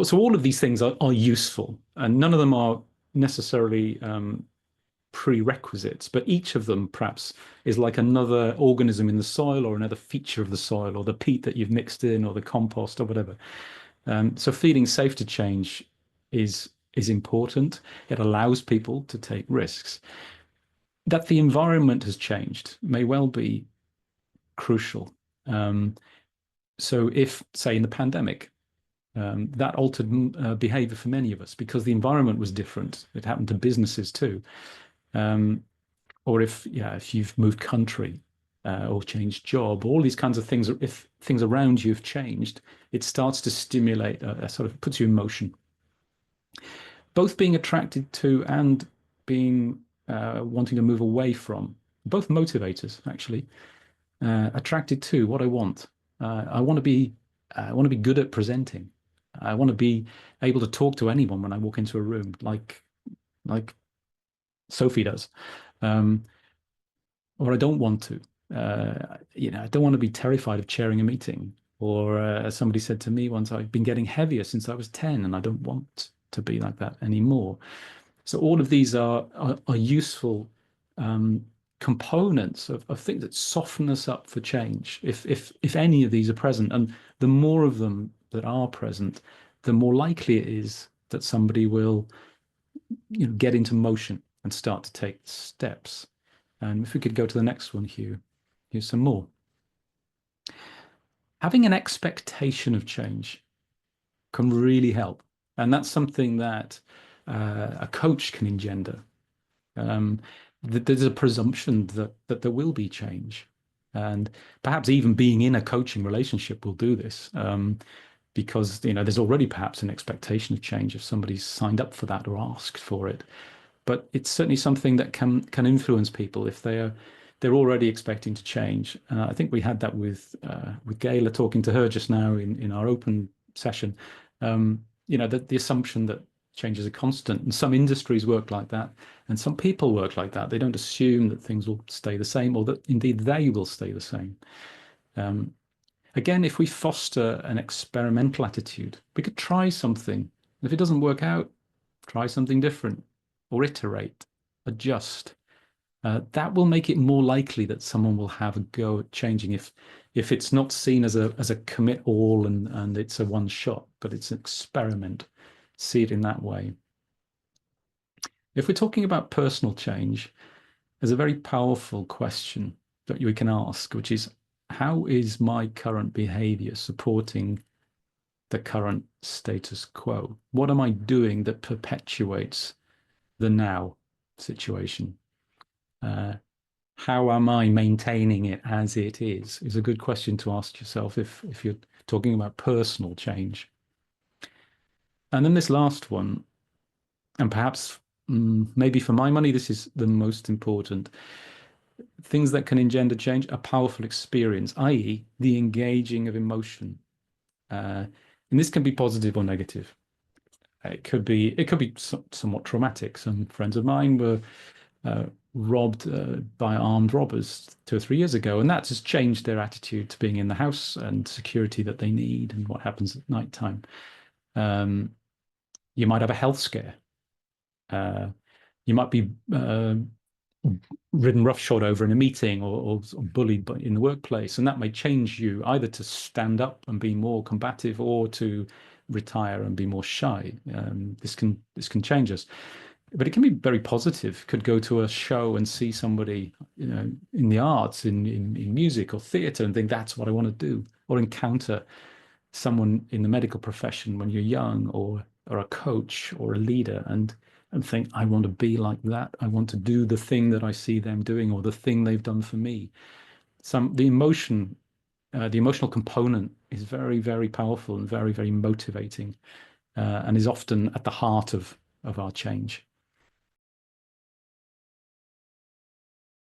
So all of these things are useful, and none of them are necessarily prerequisites, but each of them perhaps is like another organism in the soil or another feature of the soil or the peat that you've mixed in or the compost or whatever. So feeling safe to change is important. It allows people to take risks. That the environment has changed may well be crucial. So if, say, in the pandemic, that altered behavior for many of us because the environment was different. It happened to businesses too. Or if you've moved country or changed job, all these kinds of things, if things around you have changed, it starts to stimulate, sort of puts you in motion. Both being attracted to and being wanting to move away from, both motivators actually. Attracted to what I want. I want to be good at presenting. I want to be able to talk to anyone when I walk into a room, like Sophie does. Or I don't want to. I don't want to be terrified of chairing a meeting. Or as somebody said to me once, I've been getting heavier since I was 10, and I don't want to be like that anymore. So all of these are useful components of things that soften us up for change. If any of these are present, and the more of them that are present, the more likely it is that somebody will, get into motion and start to take steps. And if we could go to the next one, Hugh, here's some more. Having an expectation of change can really help. And that's something that a coach can engender. There's a presumption that there will be change. And perhaps even being in a coaching relationship will do this. Because there's already perhaps an expectation of change if somebody's signed up for that or asked for it. But it's certainly something that can influence people if they're already expecting to change. I think we had that with Gayla talking to her just now in our open session. The assumption that change is a constant, and some industries work like that, and some people work like that. They don't assume that things will stay the same, or that indeed they will stay the same. Again, if we foster an experimental attitude, we could try something. If it doesn't work out, try something different, or iterate, adjust. That will make it more likely that someone will have a go at changing if it's not seen as a commit all and it's a one shot, but it's an experiment. See it in that way. If we're talking about personal change, there's a very powerful question that we can ask, which is, how is my current behavior supporting the current status quo? What am I doing that perpetuates the now situation? How am I maintaining it as it is a good question to ask yourself if you're talking about personal change. And then this last one, and perhaps maybe for my money, this is the most important. Things that can engender change, a powerful experience, i.e. the engaging of emotion. And this can be positive or negative. It could be somewhat traumatic. Some friends of mine were robbed by armed robbers 2 or 3 years ago, and that has changed their attitude to being in the house and security that they need and what happens at night time. You might have a health scare. You might be ridden roughshod over in a meeting or bullied in the workplace, and that may change you either to stand up and be more combative or to retire and be more shy. This can change us, but it can be very positive. Could go to a show and see somebody, in the arts, in music or theatre, and think that's what I want to do, or encounter someone in the medical profession when you're young, or a coach or a leader, and think, I want to be like that. I want to do the thing that I see them doing, or the thing they've done for me. The emotional component is very, very powerful and very, very motivating, and is often at the heart of our change.